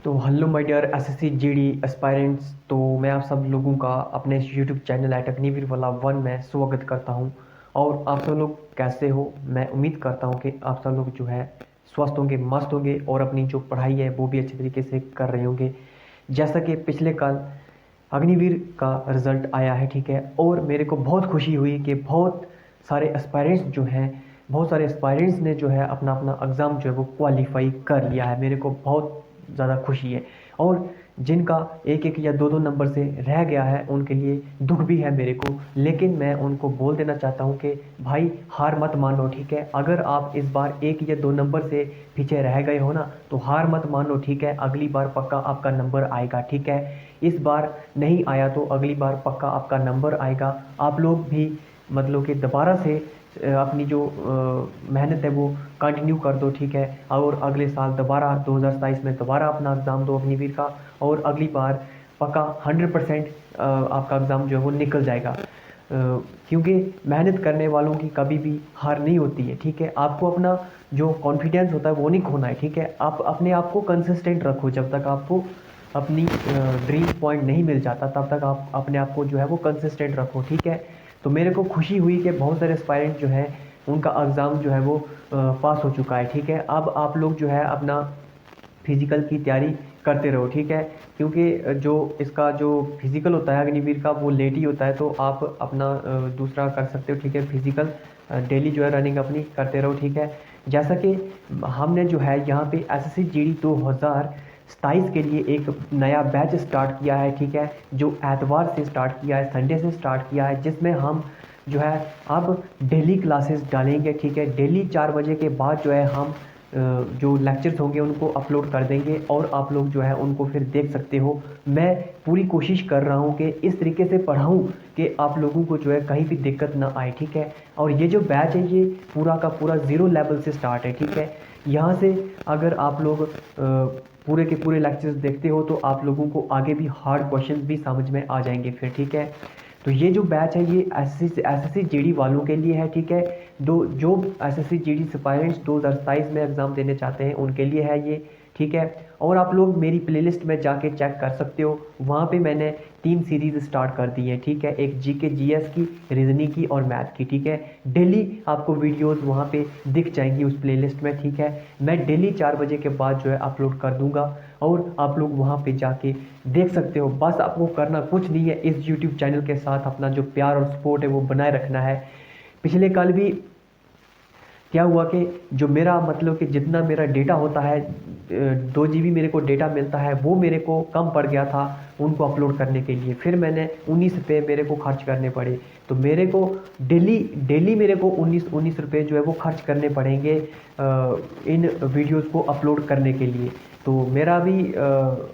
तो hello my dear SSC GD aspirants. तो मैं आप सब लोगों का अपने यूट्यूब चैनल एट अग्निवीर वाला 1 में स्वागत करता हूं। और आप सब लोग कैसे हो? मैं उम्मीद करता हूं कि आप सब लोग जो है स्वस्थ होंगे, मस्त होंगे और अपनी जो पढ़ाई है वो भी अच्छे तरीके से कर रहे होंगे। जैसा कि पिछले कल अग्निवीर का रिज़ल्ट आया है, ठीक है, और मेरे को बहुत खुशी हुई कि बहुत सारे एस्पायरेंट्स ने जो है अपना अपना एग्ज़ाम जो है वो क्वालिफाई कर लिया है। मेरे को बहुत ज़्यादा खुशी है। और जिनका एक एक या दो दो नंबर से रह गया है उनके लिए दुख भी है मेरे को, लेकिन मैं उनको बोल देना चाहता हूँ कि भाई हार मत मानो, ठीक है। अगर आप इस बार एक या दो नंबर से पीछे रह गए हो ना तो हार मत मानो, ठीक है। अगली बार पक्का आपका नंबर आएगा, ठीक है। इस बार नहीं आया तो अगली बार पक्का आपका नंबर आएगा। आप लोग भी मतलब कि दोबारा से अपनी जो मेहनत है वो कंटिन्यू कर दो, ठीक है। और अगले साल दोबारा 2027 में दोबारा अपना एग्ज़ाम दो अग्निवीर का, और अगली बार पक्का 100% आपका एग्ज़ाम जो है वो निकल जाएगा। क्योंकि मेहनत करने वालों की कभी भी हार नहीं होती है, ठीक है। आपको अपना जो कॉन्फिडेंस होता है वो नहीं खोना है, ठीक है। आप अपने आप को कंसिस्टेंट रखो। जब तक आपको अपनी ड्रीम पॉइंट नहीं मिल जाता तब तक आप अपने आप को जो है वो कंसिस्टेंट रखो, ठीक है। तो मेरे को खुशी हुई कि बहुत सारे एस्पायरेंट जो है उनका एग्ज़ाम जो है वो पास हो चुका है, ठीक है। अब आप लोग जो है अपना फिज़िकल की तैयारी करते रहो, ठीक है। क्योंकि जो इसका जो फिज़िकल होता है अग्निवीर का वो लेट ही होता है, तो आप अपना दूसरा कर सकते हो, ठीक है। फिज़िकल डेली जो है रनिंग अपनी करते रहो, ठीक है। जैसा कि हमने जो है यहाँ पे एसएससी जीडी 2027 के लिए एक नया बैच स्टार्ट किया है, ठीक है। जो एतवार से स्टार्ट किया है, संडे से स्टार्ट किया है, जिसमें हम जो है अब डेली क्लासेस डालेंगे, ठीक है। डेली 4 बजे के बाद जो है हम जो लेक्चर्स होंगे उनको अपलोड कर देंगे और आप लोग जो है उनको फिर देख सकते हो। मैं पूरी कोशिश कर रहा हूँ कि इस तरीके से पढ़ाऊँ कि आप लोगों को जो है कहीं भी दिक्कत ना आए, ठीक है। और ये जो बैच है ये पूरा का पूरा 0 लेवल से स्टार्ट है, ठीक है। यहाँ से अगर आप लोग पूरे के पूरे लेक्चर्स देखते हो तो आप लोगों को आगे भी हार्ड क्वेश्चंस भी समझ में आ जाएंगे फिर, ठीक है। तो ये जो बैच है ये एसएससी जीडी वालों के लिए है, ठीक है। जो एसएससी जीडी एस्पायरेंट्स 2027 में एग्ज़ाम देने चाहते हैं उनके लिए है ये, ठीक है। और आप लोग मेरी प्लेलिस्ट में जाके चेक कर सकते हो, वहाँ पे मैंने 3 सीरीज़ स्टार्ट कर दी है, ठीक है। एक जीके जीएस की, रीजनिंग की और मैथ की, ठीक है। डेली आपको वीडियोस वहाँ पे दिख जाएंगी उस प्लेलिस्ट में, ठीक है। मैं डेली 4 बजे के बाद जो है अपलोड कर दूंगा और आप लोग वहाँ पे जाके देख सकते हो। बस आपको करना कुछ नहीं है, इस यूट्यूब चैनल के साथ अपना जो प्यार और सपोर्ट है वो बनाए रखना है। पिछले कल भी क्या हुआ कि जो मेरा मतलब कि जितना मेरा डेटा होता है 2 GB मेरे को डेटा मिलता है वो मेरे को कम पड़ गया था उनको अपलोड करने के लिए। फिर मैंने 19 रुपये मेरे को खर्च करने पड़े। तो मेरे को डेली डेली मेरे को 19 रुपये जो है वो खर्च करने पड़ेंगे इन वीडियोस को अपलोड करने के लिए। तो मेरा भी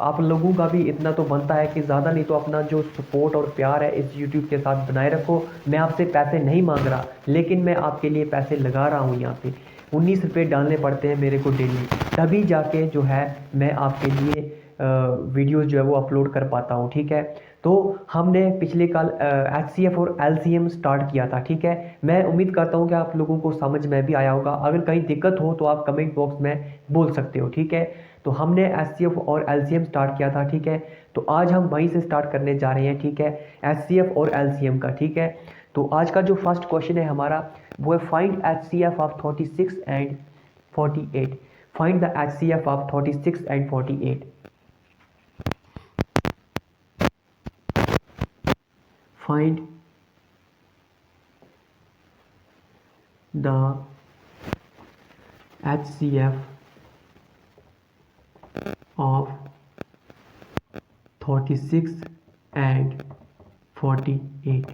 आप लोगों का भी इतना तो बनता है कि ज़्यादा नहीं तो अपना जो सपोर्ट और प्यार है इस यूट्यूब के साथ बनाए रखो। मैं आपसे पैसे नहीं मांग रहा, लेकिन मैं आपके लिए पैसे लगा रहा हूँ। यहाँ पे 19 रुपये डालने पड़ते हैं मेरे को डेली, तभी जाके जो है मैं आपके लिए वीडियोस जो है वो अपलोड कर पाता हूँ, ठीक है। तो हमने पिछले कल HCF और LCM स्टार्ट किया था, ठीक है। मैं उम्मीद करता हूँ कि आप लोगों को समझ में भी आया होगा। अगर कहीं दिक्कत हो तो आप कमेंट बॉक्स में बोल सकते हो, ठीक है। तो हमने HCF और LCM स्टार्ट किया था, ठीक है। तो आज हम वहीं से स्टार्ट करने जा रहे हैं, ठीक है, HCF और LCM का, ठीक है। तो आज का जो फर्स्ट क्वेश्चन है हमारा वो है find HCF of 36 and 48। Find the HCF of 36 and 48। Find the HCF of 36 and 48।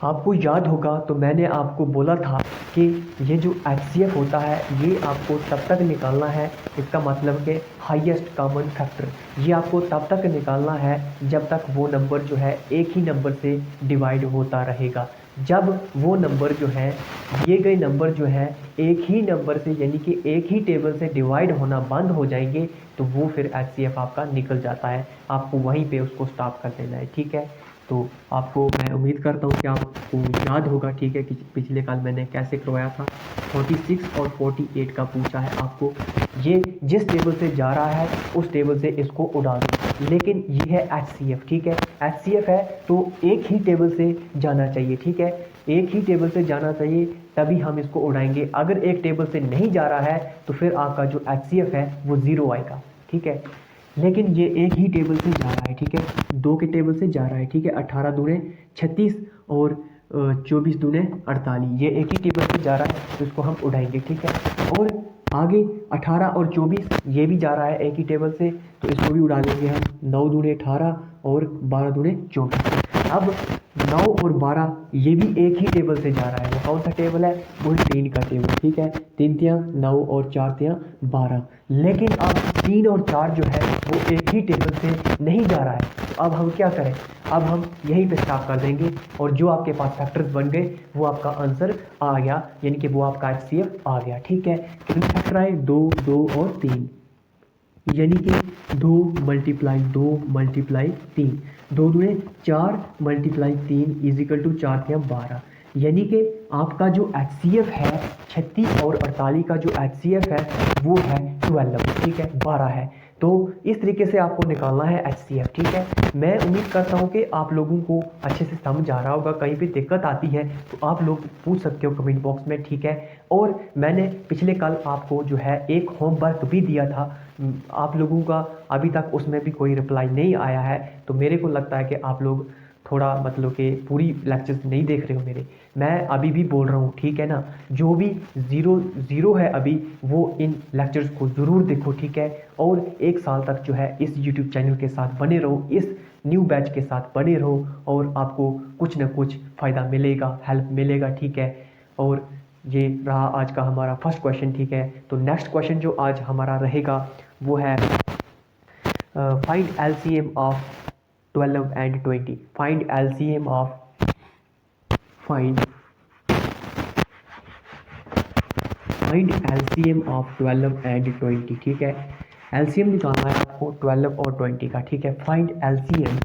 आपको याद होगा तो मैंने आपको बोला था कि ये जो HCF होता है ये आपको तब तक निकालना है, इसका मतलब कि हाईएस्ट कॉमन फैक्टर, ये आपको तब तक निकालना है जब तक वो नंबर जो है एक ही नंबर से डिवाइड होता रहेगा। जब वो नंबर जो है दिए गए नंबर जो है एक ही नंबर से यानी कि एक ही टेबल से डिवाइड होना बंद हो जाएंगे तो वो फिर HCF आपका निकल जाता है। आपको वहीं पे उसको स्टॉप कर देना है, ठीक है। तो आपको मैं उम्मीद करता हूँ कि आपको याद होगा, ठीक है, कि पिछले काल मैंने कैसे करवाया था। 46 और 48 का पूछा है आपको, ये जिस टेबल से जा रहा है उस टेबल से इसको उड़ा दो। लेकिन ये है HCF, ठीक है, HCF है तो एक ही टेबल से जाना चाहिए, ठीक है, एक ही टेबल से जाना चाहिए, तभी हम इसको उड़ाएंगे। अगर एक टेबल से नहीं जा रहा है तो फिर आपका जो HCF है वो 0 आएगा, ठीक है। लेकिन ये एक ही टेबल से जा रहा है, ठीक है, 2 के टेबल से जा रहा है, ठीक है, 18 दूने 36 और 24 दूने 48, ये एक ही टेबल से जा रहा है तो इसको हम उड़ाएंगे, ठीक है। और आगे 18 और 24 ये भी जा रहा है एक ही टेबल से, तो इसको भी उड़ा देंगे हम। 9 दूने 18 और 12 दूने 24। अब 9 और 12 ये भी एक ही टेबल से जा रहा है, वो कौन सा टेबल है, वो 3 का टेबल, ठीक है, 3 तियाँ 9 और 4 तियाँ 12। लेकिन अब 3 और 4 जो है वो एक ही टेबल से नहीं जा रहा है, तो अब हम क्या करें, अब हम यहीं पे स्टॉप कर देंगे और जो आपके पास फैक्टर्स बन गए वो आपका आंसर आ गया, यानी कि वो आपका HCF आ गया, ठीक है। कितने फैक्टर आए, 2, 2 और 3, यानी कि 2 मल्टीप्लाई 2 मल्टीप्लाई 3, 2 दूने 4 मल्टीप्लाई 3 इजिकल टू 4 तियाँ 12, यानी कि आपका जो HCF है 36 और 48 का जो HCF है वो है 12, ठीक है, 12 है। तो इस तरीके से आपको निकालना है HCF, ठीक है। मैं उम्मीद करता हूँ कि आप लोगों को अच्छे से समझ आ रहा होगा। कहीं भी दिक्कत आती है तो आप लोग पूछ सकते हो कमेंट बॉक्स में, ठीक है। और मैंने पिछले कल आपको जो है एक होमवर्क भी दिया था, आप लोगों का अभी तक उसमें भी कोई रिप्लाई नहीं आया है, तो मेरे को लगता है कि आप लोग थोड़ा मतलब कि पूरी लेक्चर्स नहीं देख रहे हो मेरे। मैं अभी भी बोल रहा हूँ, ठीक है ना, जो भी ज़ीरो है अभी वो इन लेक्चर्स को ज़रूर देखो, ठीक है। और 1 साल तक जो है इस यूट्यूब चैनल के साथ बने रहो, इस न्यू बैच के साथ बने रहो और आपको कुछ ना कुछ फ़ायदा मिलेगा, हेल्प मिलेगा, ठीक है। और ये रहा आज का हमारा फर्स्ट क्वेश्चन, ठीक है। तो नेक्स्ट क्वेश्चन जो आज हमारा रहेगा वो है find LCM of 12 and 20। Find LCM of find LCM of 12 and 20, ठीक है। LCM निकालना है आपको 12 और 20 का, ठीक है। फाइंड LCM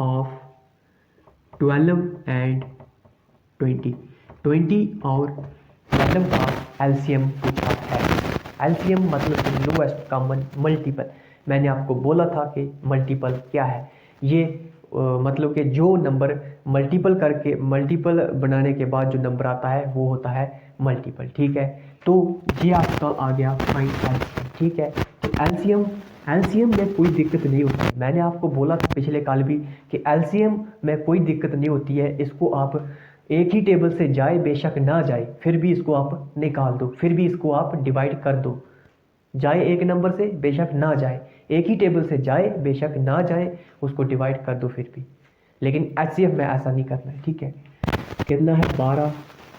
ऑफ 12 and 20, 20 और 12 का LCM पूछा है। LCM मतलब कि लोएस्ट कॉमन मल्टीपल। मैंने आपको बोला था कि मल्टीपल क्या है, ये मतलब कि जो नंबर मल्टीपल बनाने के बाद जो नंबर आता है वो होता है मल्टीपल, ठीक है। तो ये आपका आ गया फाइंड LCM, ठीक है। तो LCM में कोई दिक्कत नहीं होती। मैंने आपको बोला था पिछले काल भी कि LCM में कोई दिक्कत नहीं होती है, इसको आप एक ही टेबल से जाए बेशक ना जाए फिर भी इसको आप निकाल दो, फिर भी इसको आप डिवाइड कर दो। जाए एक नंबर से बेशक ना जाए, एक ही टेबल से जाए बेशक ना जाए, उसको डिवाइड कर दो फिर भी। लेकिन HCF में ऐसा नहीं करना है, ठीक है। कितना है, 12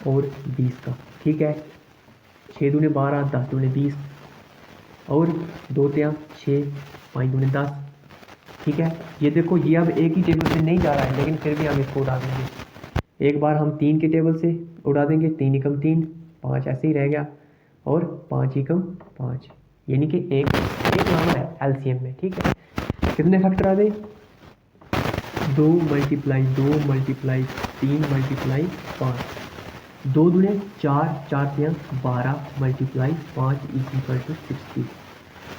और 20 का, ठीक है। 6 दूने 12, 10 दूने 20 और 2 तियाँ 6, 5 दूने 10, ठीक है। ये देखो ये अब एक ही टेबल से नहीं जा रहा है लेकिन फिर भी हम इसको उड़ा देंगे। एक बार हम 3 के टेबल से उड़ा देंगे, 3 एकम 3, 5 ऐसे ही रह गया और 5 एकम 5, यानी कि एक लाना है LCM में, ठीक है। कितने फैक्टर आ गए, 2 मल्टीप्लाई 2 मल्टीप्लाई 3 मल्टीप्लाई 5, 2 दूने 4, 4 तियाँ 12 मल्टीप्लाई 5 इक्वल टू 60,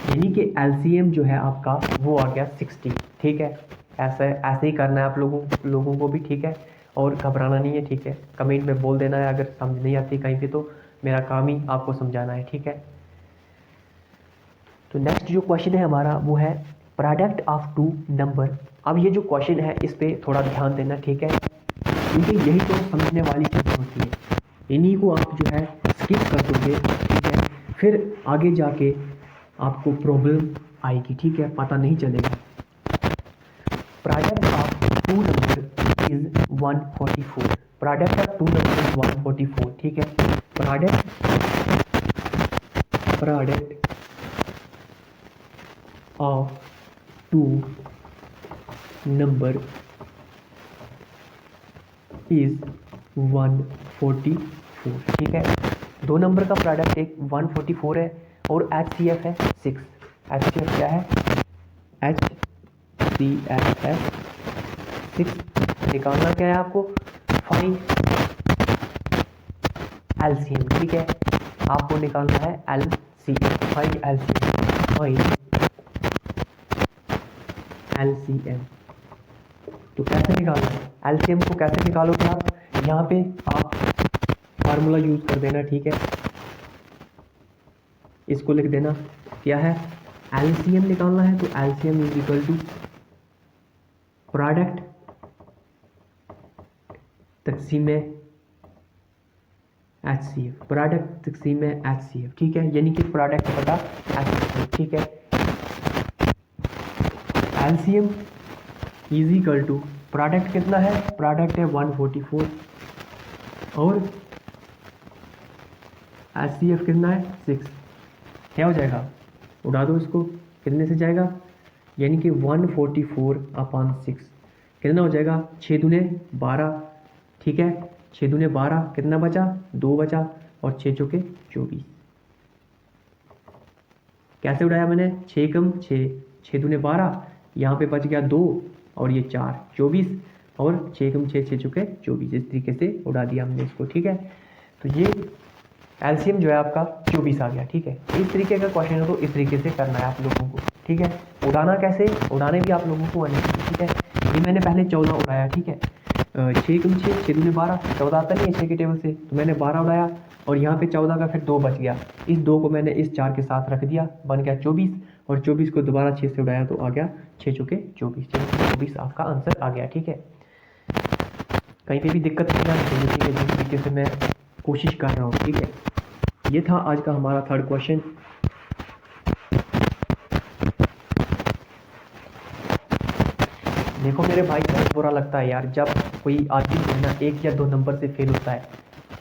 यानी कि LCM जो है आपका वो आ गया 60, ठीक है। ऐसे ही करना है आप लोगों को भी, ठीक है। और घबराना नहीं है, ठीक है। कमेंट में बोल देना है अगर समझ नहीं आती कहीं पे, तो मेरा काम ही आपको समझाना है, ठीक है। तो नेक्स्ट जो क्वेश्चन है हमारा वो है प्रोडक्ट ऑफ 2 नंबर। अब ये जो क्वेश्चन है इस पर थोड़ा ध्यान देना, ठीक है, क्योंकि यही तो समझने वाली चीज़ होती है। इन्हीं को आप जो है स्किप कर दोगे, ठीक है, फिर आगे जाके आपको प्रॉब्लम आएगी, ठीक है, पता नहीं चलेगा। Product of 2 number is 144। Product of 2 number is 144, ठीक है। प्रोडक्ट ऑफ 2 नंबर इज 144, ठीक है। 2 नंबर का प्रोडक्ट एक 144 है और HCF है 6, HCF क्या है, HCF है 6। निकालना क्या है आपको, फाइंड LCM, ठीक है, आपको निकालना है LCM, find LCM, find LCM। तो कैसे निकालना है LCM को, कैसे निकालोगे आप, यहाँ पे आप फार्मूला यूज कर देना, ठीक है, इसको लिख देना, क्या है, LCM निकालना है तो LCM is equal to product तकसीम HCF, प्रोडक्ट तकसीम HCF, ठीक है, यानी कि प्रोडक्ट बटा HCF, ठीक है। LCM is equal to product कितना है, प्रोडक्ट है 144 और HCF कितना है 6, क्या हो जाएगा, उड़ा दो इसको, कितने से जाएगा, यानी कि 144/6 कितना हो जाएगा, 6 दूने 12, ठीक है, 6 दूने 12, कितना बचा, 2 बचा, और 6 चौके 24। कैसे उड़ाया मैंने, 6 कम 6, 6 दूने 12, यहाँ पे बच गया 2 और ये 4, 24, और 6 कम 6, 6 चौके 24, इस तरीके से उड़ा दिया हमने इसको, ठीक है। तो ये LCM जो है आपका 24 आ गया, ठीक है। इस तरीके का क्वेश्चन है तो इस तरीके से करना है आप लोगों को, ठीक है। उड़ाना कैसे, उड़ाने भी आप लोगों को आने चाहिए, ठीक है। ये मैंने पहले 14 उड़ाया, ठीक है, 6 कम 6, 6 दूने 12, 14 आता नहीं है 6 के टेबल से, तो मैंने 12 उड़ाया और यहाँ पे 14 का फिर 2 बच गया, इस 2 को मैंने इस 4 के साथ रख दिया, बन गया 24, और 24 को दोबारा 6 से उड़ाया तो आ गया 6 चौके 24, 24 आपका आंसर आ गया, ठीक है। कहीं पे भी दिक्कत नहीं आनी चाहिए, ठीक है, जिस तरीके से मैं कोशिश कर रहा हूँ, ठीक है। ये था आज का हमारा थर्ड क्वेश्चन। देखो मेरे भाई, बहुत बुरा लगता है यार जब कोई आदमी जो है ना 1 या 2 नंबर से फेल होता है,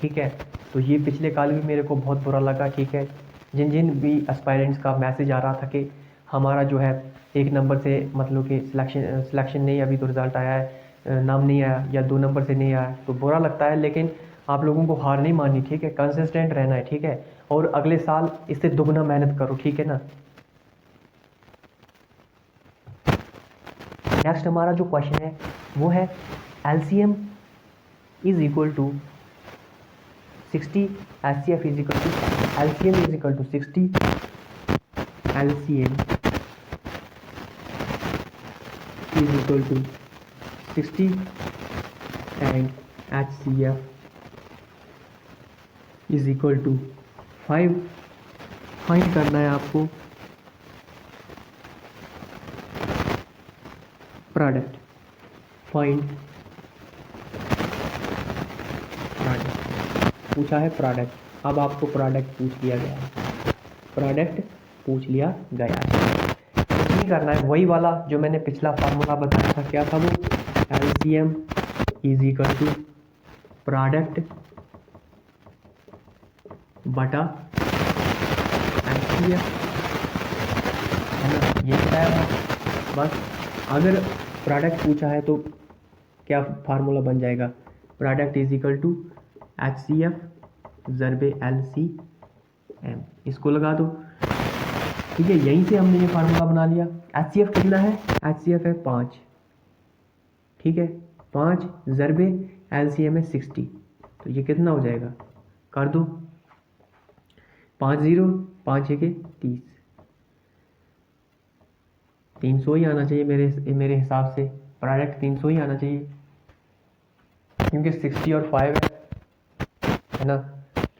ठीक है। तो ये पिछले काल भी मेरे को बहुत बुरा लगा, ठीक है। जिन जिन भी एस्पायरेंट्स का मैसेज आ रहा था कि हमारा जो है 1 नंबर से मतलब कि सिलेक्शन नहीं, अभी तो रिज़ल्ट आया है, नाम नहीं आया, या 2 नंबर से नहीं आया, तो बुरा लगता है, लेकिन आप लोगों को हार नहीं माननी, ठीक है, कंसिस्टेंट रहना है, ठीक है, और अगले साल इससे दुगना मेहनत करो, ठीक है ना। नेक्स्ट हमारा जो क्वेश्चन है वो है LCM is equal to 60, HCF is equal to, LCM is equal to 60, LCM is equal to 60 and HCF is equal to 5। Find करना है आपको प्रोडक्ट, फाइंड प्रोडक्ट, पूछा है प्रोडक्ट, अब आपको प्रोडक्ट पूछ लिया गया है, प्रोडक्ट पूछ लिया गया है, नहीं करना है वही वाला जो मैंने पिछला फार्मूला बताया था, क्या था वो, LCM is equal to product बटा HCF, है ना, ये बताया था बस। अगर प्रोडक्ट पूछा है तो क्या फार्मूला बन जाएगा, product is equal to HCF ज़रबे LCM, इसको लगा दो, ठीक है। यहीं से हमने ये फार्मूला बना लिया। HCF कितना है, HCF है 5, ठीक है, 5 ज़रबे LCM है 60, तो ये कितना हो जाएगा, कर दो, 5 0 5 1 30, 300 ही आना चाहिए मेरे हिसाब से, प्रोडक्ट 300 ही आना चाहिए, क्योंकि 60 और 5 है ना,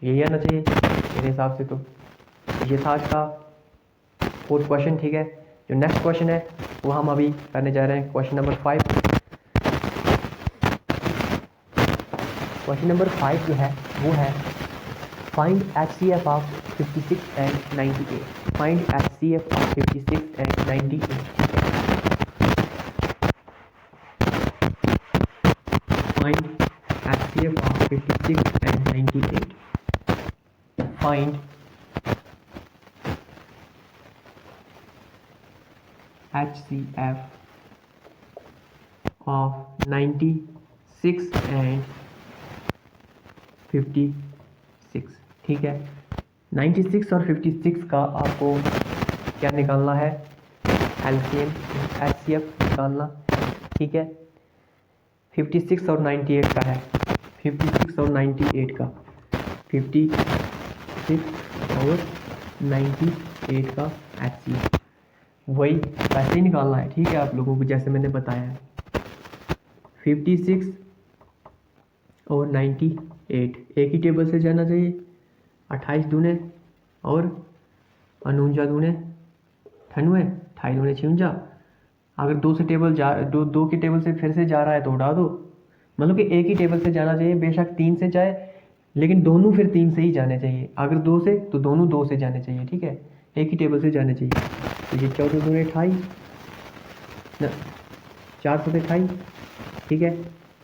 यही आना चाहिए मेरे हिसाब से। तो ये था आज का 4th क्वेश्चन, ठीक है। जो नेक्स्ट क्वेश्चन है वो हम अभी करने जा रहे हैं, क्वेश्चन नंबर 5। क्वेश्चन नंबर 5 जो है वो है find HCF of 56 and 98, find HCF of 56 and 98, find HCF of 56 and 98, find HCF of 96 and 56, ठीक है। 96 और 56 का आपको क्या निकालना है, एलसीएम एचसीएफ निकालना, ठीक है। 56 और 98 का है, 56 और 98 का, 56 और 98 का एचसीएफ वही वैसे ही निकालना है, ठीक है। आप लोगों को जैसे मैंने बताया है 56 और 98 एक ही टेबल से जाना चाहिए, 28 दूने और 49 दूने 98, 28 दूने 56। अगर दो से टेबल जा दो के टेबल से फिर से जा रहा है तो उड़ा दो, मतलब कि एक ही टेबल से जाना चाहिए, बेशक 3 से जाए लेकिन दोनों फिर 3 से ही जाने चाहिए। अगर 2 से तो दोनों 2 से जाने चाहिए, ठीक है, एक ही टेबल से जाने चाहिए। तो ये 14 दूने 28 न 4 से 28, ठीक है,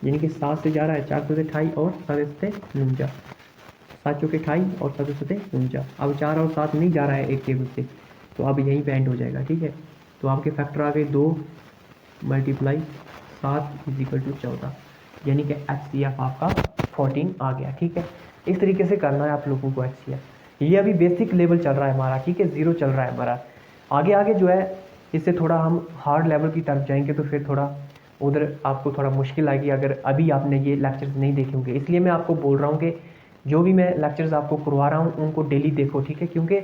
यानी कि 7 से जा रहा है, 4 से 28 और 7 से 49, 7 चौके 28 और 7 से 49। अब 4 और 7 नहीं जा रहा है एक टेबल से, तो अब यहीं पे एंड हो जाएगा, ठीक है। तो आपके फैक्टर आ गए 2 मल्टीप्लाई 7 इजिकल टू 14, यानी कि एचसीएफ आपका 14 आ गया, ठीक है। इस तरीके से करना है आप लोगों को एचसीएफ। ये अभी बेसिक लेवल चल रहा है हमारा, ठीक है, 0 चल रहा है हमारा। आगे आगे जो है इससे थोड़ा हम हार्ड लेवल की तरफ जाएंगे तो फिर थोड़ा उधर आपको थोड़ा मुश्किल आएगी अगर अभी आपने ये लेक्चर्स नहीं देखे होंगे। इसलिए मैं आपको बोल रहा हूँ कि जो भी मैं लेक्चर्स आपको करवा रहा हूँ उनको डेली देखो, ठीक है, क्योंकि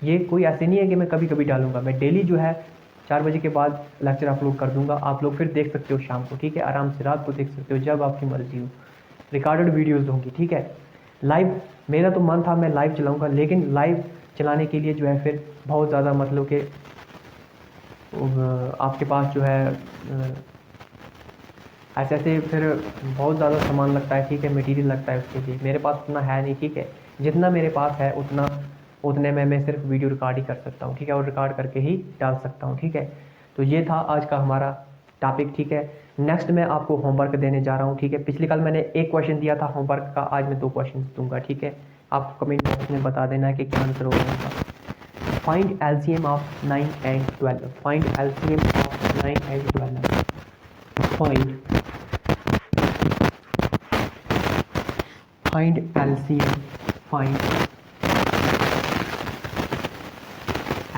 ये कोई ऐसे नहीं है कि मैं कभी कभी डालूंगा। मैं डेली जो है 4 बजे के बाद लेक्चर अपलोड कर दूंगा, आप लोग फिर देख सकते हो शाम को, ठीक है, आराम से रात को देख सकते हो जब आपकी मर्जी हो। रिकॉर्डेड वीडियोज़ होंगी, ठीक है। लाइव मेरा तो मन था मैं लाइव चलाऊँगा, लेकिन लाइव चलाने के लिए जो है फिर बहुत ज़्यादा मतलब कि आपके पास जो है ऐसे ऐसे फिर बहुत ज़्यादा सामान लगता है, ठीक है, मटेरियल लगता है उसके लिए। मेरे पास उतना है नहीं, ठीक है, जितना मेरे पास है उतने में मैं सिर्फ वीडियो रिकॉर्ड ही कर सकता हूँ, ठीक है, और रिकॉर्ड करके ही डाल सकता हूँ, ठीक है। तो ये था आज का हमारा टॉपिक, ठीक है। नेक्स्ट मैं आपको होमवर्क देने जा रहा हूँ, ठीक है। पिछली कल मैंने एक क्वेश्चन दिया था होमवर्क का, आज मैं 2 क्वेश्चन दूंगा, ठीक है। आप कमेंट बॉक्स में बता देना है कि क्या आंसर होगा उनका। Find LCM of 9 and 12, find LCM of 9 and 12, find LCM, find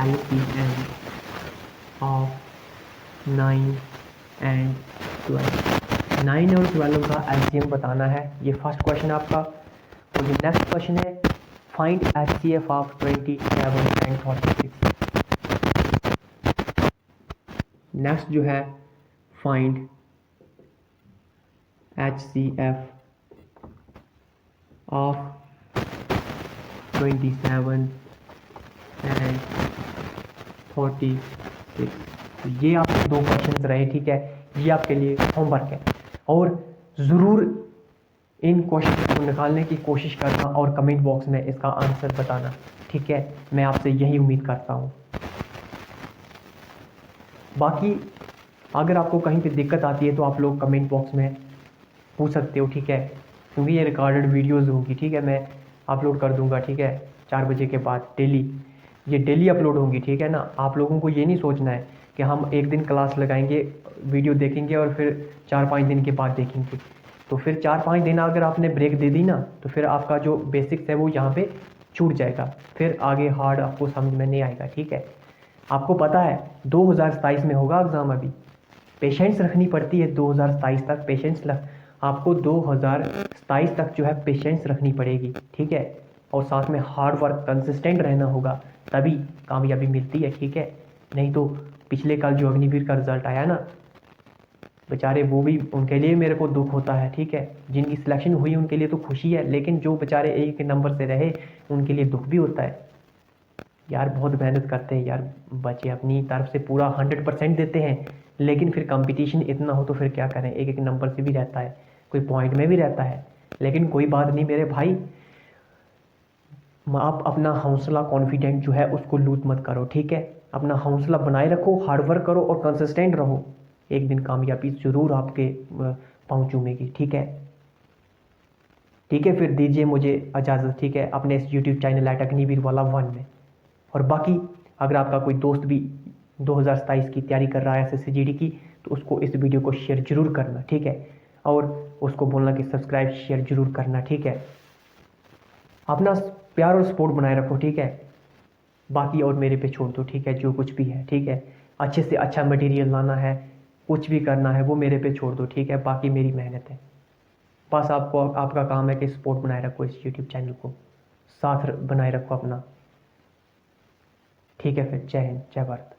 LCM of 9 and 12। 9 और 12 का LCM बताना है, ये फर्स्ट क्वेश्चन आपका। और जो नेक्स्ट क्वेश्चन है find HCF of 27 and 46। Next जो है फाइंड HCF of 27 and 46। तो ये आपके 2 क्वेश्चन रहे, ठीक है, ये आपके लिए होमवर्क है। और ज़रूर इन क्वेश्चन को निकालने की कोशिश करना और कमेंट बॉक्स में इसका आंसर बताना, ठीक है, मैं आपसे यही उम्मीद करता हूँ। बाकी अगर आपको कहीं पे दिक्कत आती है तो आप लोग कमेंट बॉक्स में पूछ सकते हो, ठीक है, क्योंकि ये रिकॉर्डेड वीडियोज़ होंगी, ठीक है, मैं अपलोड कर दूंगा, ठीक है, 4 बजे के बाद डेली, ये डेली अपलोड होंगी, ठीक है ना। आप लोगों को ये नहीं सोचना है कि हम एक दिन क्लास लगाएंगे, वीडियो देखेंगे और फिर 4-5 दिन के बाद देखेंगे, तो फिर 4-5 दिन अगर आपने ब्रेक दे दी ना तो फिर आपका जो बेसिक्स है वो यहाँ पे छूट जाएगा, फिर आगे हार्ड आपको समझ में नहीं आएगा, ठीक है। आपको पता है 2027 में होगा एग्ज़ाम, अभी पेशेंस रखनी पड़ती है 2027 तक, आपको 2027 तक जो है पेशेंस रखनी पड़ेगी, ठीक है, और साथ में हार्ड वर्क कंसिस्टेंट रहना होगा, तभी कामयाबी मिलती है, ठीक है। नहीं तो पिछले कल जो अग्निवीर का रिजल्ट आया ना, बेचारे वो भी, उनके लिए मेरे को दुख होता है, ठीक है, जिनकी सिलेक्शन हुई उनके लिए तो खुशी है, लेकिन जो बेचारे एक नंबर से रहे उनके लिए दुख भी होता है यार। बहुत मेहनत करते हैं यार बच्चे, अपनी तरफ से पूरा 100% देते हैं, लेकिन फिर कंपटीशन इतना हो तो फिर क्या करें, एक नंबर से भी रहता है, कोई पॉइंट में भी रहता है, लेकिन कोई बात नहीं मेरे भाई, आप अपना हौसला कॉन्फिडेंट जो है उसको लूज मत करो, ठीक है, अपना हौसला बनाए रखो, हार्डवर्क करो और कंसिस्टेंट रहो, एक दिन कामयाबी ज़रूर आपके पाँव चूमेगी, ठीक है। ठीक है, फिर दीजिए मुझे इजाज़त, ठीक है, अपने इस यूट्यूब चैनल अग्निवीर वाला 1 में। और बाकी अगर आपका कोई दोस्त भी 2027 की तैयारी कर रहा है SSC की, तो उसको इस वीडियो को शेयर जरूर करना, ठीक है, और उसको बोलना कि सब्सक्राइब शेयर जरूर करना, ठीक है। अपना प्यार और सपोर्ट बनाए रखो, ठीक है। बाकी और मेरे पे छोड़ दो, ठीक है, जो कुछ भी है, ठीक है, अच्छे से अच्छा मटेरियल लाना है, कुछ भी करना है वो मेरे पे छोड़ दो, ठीक है, बाकी मेरी मेहनत है। बस आपको आपका काम है कि सपोर्ट बनाए रखो इस यूट्यूब चैनल को, साथ बनाए रखो अपना। ठीक है, फिर जय हिंद, जय भारत।